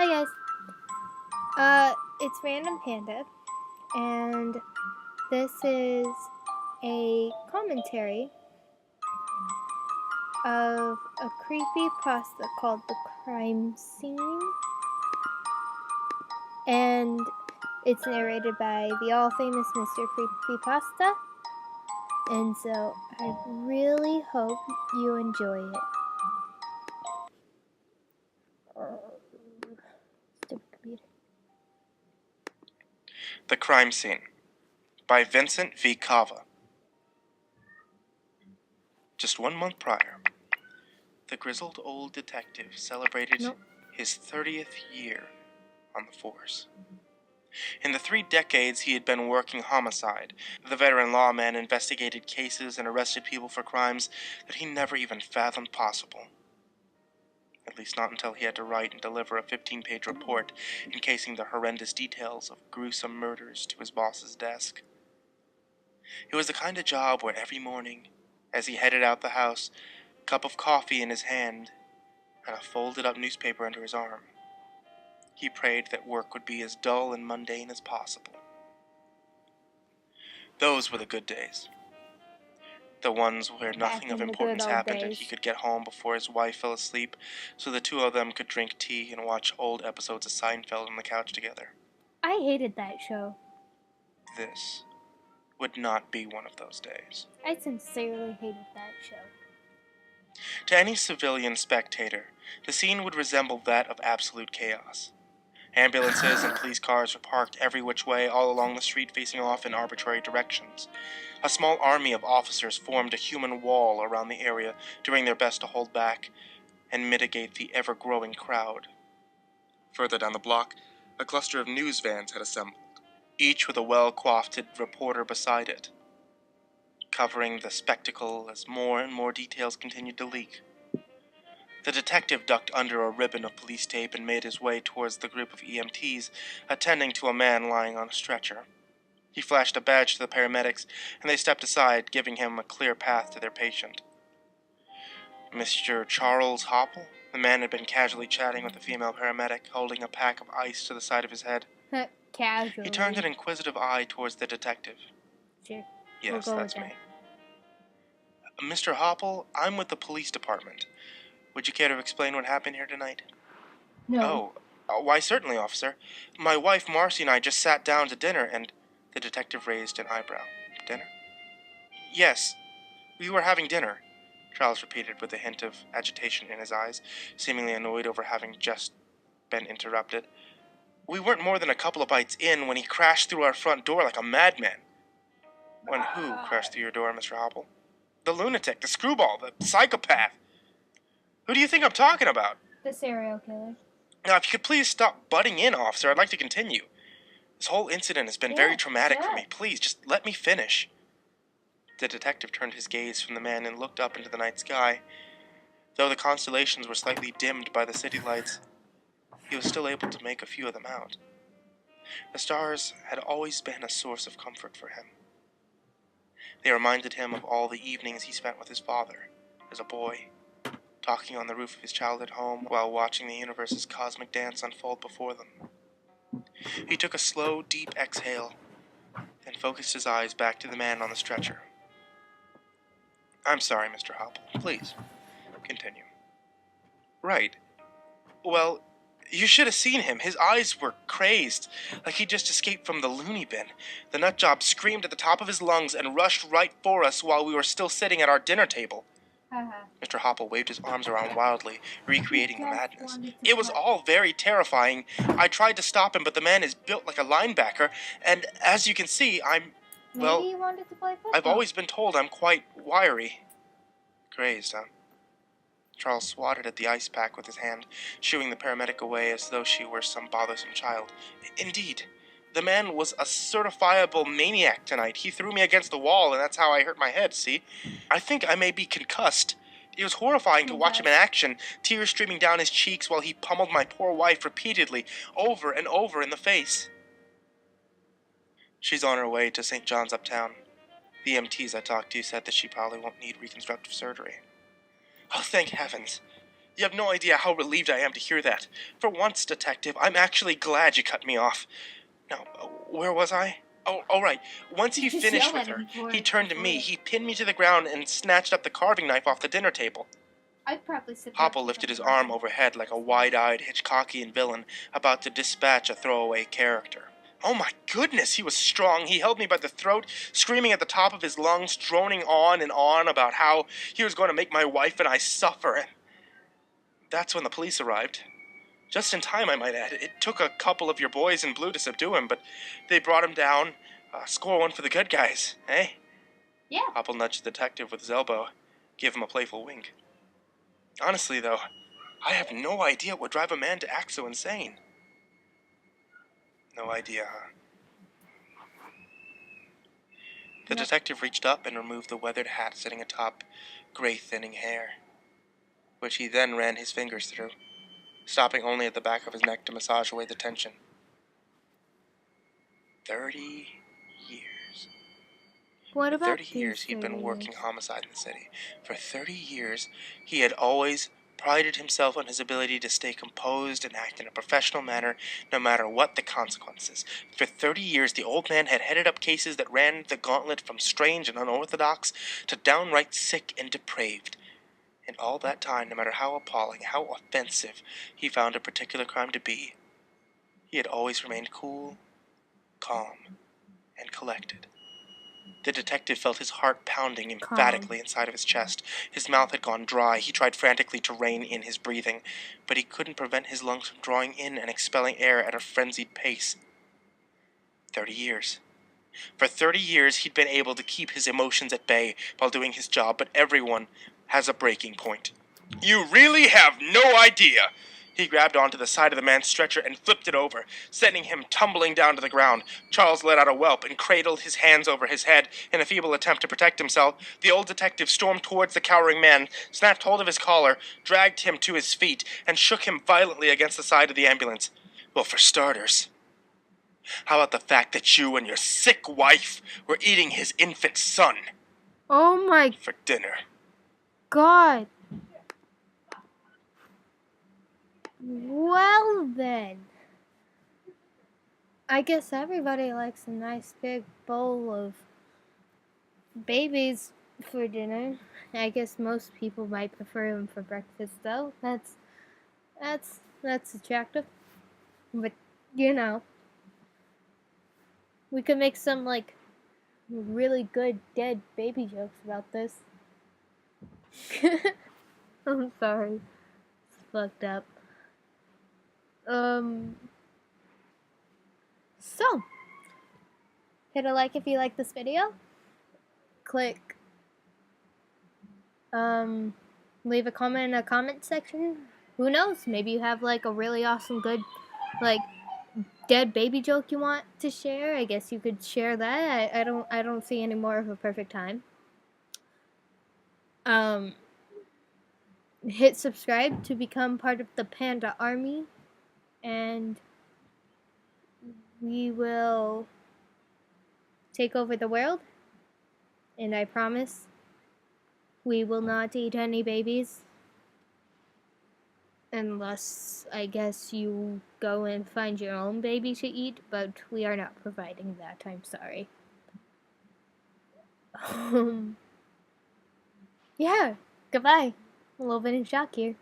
Hi guys. It's Random Panda, and this is a commentary of a creepy pasta called The Crime Scene, and it's narrated by the all-famous MrCreepyPasta, and so I really hope you enjoy it. Stupid computer. The Crime Scene by Vincent V. Cava. Just 1 month prior, the grizzled old detective celebrated his 30th year on the force. In the 3 decades he had been working homicide, the veteran lawman investigated cases and arrested people for crimes that he never even fathomed possible. At least not until he had to write and deliver a 15-page report encasing the horrendous details of gruesome murders to his boss's desk. It was the kind of job where every morning, as he headed out the house, a cup of coffee in his hand and a folded-up newspaper under his arm, he prayed that work would be as dull and mundane as possible. Those were the good days. The ones where nothing of importance happened and he could get home before his wife fell asleep so the two of them could drink tea and watch old episodes of Seinfeld on the couch together. I hated that show. This would not be one of those days. I sincerely hated that show. To any civilian spectator, the scene would resemble that of absolute chaos. Ambulances and police cars were parked every which way all along the street facing off in arbitrary directions. A small army of officers formed a human wall around the area, doing their best to hold back and mitigate the ever-growing crowd. Further down the block, a cluster of news vans had assembled, each with a well-coiffed reporter beside it, covering the spectacle as more and more details continued to leak. The detective ducked under a ribbon of police tape and made his way towards the group of EMTs attending to a man lying on a stretcher. He flashed a badge to the paramedics, and they stepped aside, giving him a clear path to their patient. Mr. Charles Hopple? The man had been casually chatting with a female paramedic, holding a pack of ice to the side of his head. Casually. He turned an inquisitive eye towards the detective. Sure. Yes, that's me. Mr. Hopple, I'm with the police department. Would you care to explain what happened here tonight? No. Why certainly, officer. My wife Marcy and I just sat down to dinner and... The detective raised an eyebrow. Dinner? Yes, we were having dinner, Charles repeated with a hint of agitation in his eyes, seemingly annoyed over having just been interrupted. We weren't more than a couple of bites in when he crashed through our front door like a madman. When who crashed through your door, Mr. Hopple? The lunatic, the screwball, the psychopath. Who do you think I'm talking about? The serial killer. Now, if you could please stop butting in, officer, I'd like to continue. This whole incident has been very traumatic for me. Please, just let me finish. The detective turned his gaze from the man and looked up into the night sky. Though the constellations were slightly dimmed by the city lights, he was still able to make a few of them out. The stars had always been a source of comfort for him. They reminded him of all the evenings he spent with his father, as a boy, talking on the roof of his childhood home while watching the universe's cosmic dance unfold before them. He took a slow, deep exhale, then focused his eyes back to the man on the stretcher. I'm sorry, Mr. Hopple. Please, continue. Right. Well, you should have seen him. His eyes were crazed, like he'd just escaped from the loony bin. The nutjob screamed at the top of his lungs and rushed right for us while we were still sitting at our dinner table. Mr. Hopple waved his arms around wildly, recreating the madness. It was all very terrifying. I tried to stop him, but the man is built like a linebacker, and as you can see, Maybe he wanted to play football. I've always been told I'm quite wiry. Crazed, huh? Charles swatted at the ice pack with his hand, shooing the paramedic away as though she were some bothersome child. Indeed, the man was a certifiable maniac tonight. He threw me against the wall, and that's how I hurt my head, see? I think I may be concussed. It was horrifying to watch him in action, tears streaming down his cheeks while he pummeled my poor wife repeatedly, over and over in the face. She's on her way to St. John's uptown. The EMTs I talked to said that she probably won't need reconstructive surgery. Oh, thank heavens. You have no idea how relieved I am to hear that. For once, Detective, I'm actually glad you cut me off. Now, where was I? Oh, right. Once he finished with her, he turned to me, he pinned me to the ground and snatched up the carving knife off the dinner table. I'd probably sit Hopple lifted his arm overhead like a wide-eyed Hitchcockian villain about to dispatch a throwaway character. Oh my goodness, he was strong. He held me by the throat, screaming at the top of his lungs, droning on and on about how he was going to make my wife and I suffer. And that's when the police arrived. Just in time, I might add. It took a couple of your boys in blue to subdue him, but they brought him down. Score one for the good guys, eh? Yeah. Hopple nudged the detective with his elbow, gave him a playful wink. Honestly, though, I have no idea what would drive a man to act so insane. No idea, huh? The detective reached up and removed the weathered hat sitting atop gray thinning hair, which he then ran his fingers through, stopping only at the back of his neck to massage away the tension. 30 years. What about 30 years he'd been working years? homicide in the city. For 30 years, he had always prided himself on his ability to stay composed and act in a professional manner, no matter what the consequences. For 30 years, the old man had headed up cases that ran the gauntlet from strange and unorthodox to downright sick and depraved. And all that time, no matter how appalling, how offensive he found a particular crime to be, he had always remained cool, calm, and collected. The detective felt his heart pounding emphatically inside of his chest. His mouth had gone dry. He tried frantically to rein in his breathing, but he couldn't prevent his lungs from drawing in and expelling air at a frenzied pace. 30 years. For 30 years, he'd been able to keep his emotions at bay while doing his job, but everyone has a breaking point. You really have no idea! He grabbed onto the side of the man's stretcher and flipped it over, sending him tumbling down to the ground. Charles let out a whelp and cradled his hands over his head in a feeble attempt to protect himself. The old detective stormed towards the cowering man, snapped hold of his collar, dragged him to his feet, and shook him violently against the side of the ambulance. Well, for starters, how about the fact that you and your sick wife were eating his infant son? Oh my for dinner. God. Well then. I guess everybody likes a nice big bowl of babies for dinner. I guess most people might prefer them for breakfast though. That's attractive. But you know, we could make some like really good dead baby jokes about this. I'm sorry. It's fucked up. So, hit a like if you like this video. Click, leave a comment in the comment section. Who knows? Maybe you have like a really awesome, good, like, dead baby joke you want to share. I guess you could share that. I don't see any more of a perfect time. Hit subscribe to become part of the Panda Army, and we will take over the world. And I promise we will not eat any babies. Unless, I guess, you go and find your own baby to eat, but we are not providing that, I'm sorry. Yeah, goodbye. A little bit in shock here.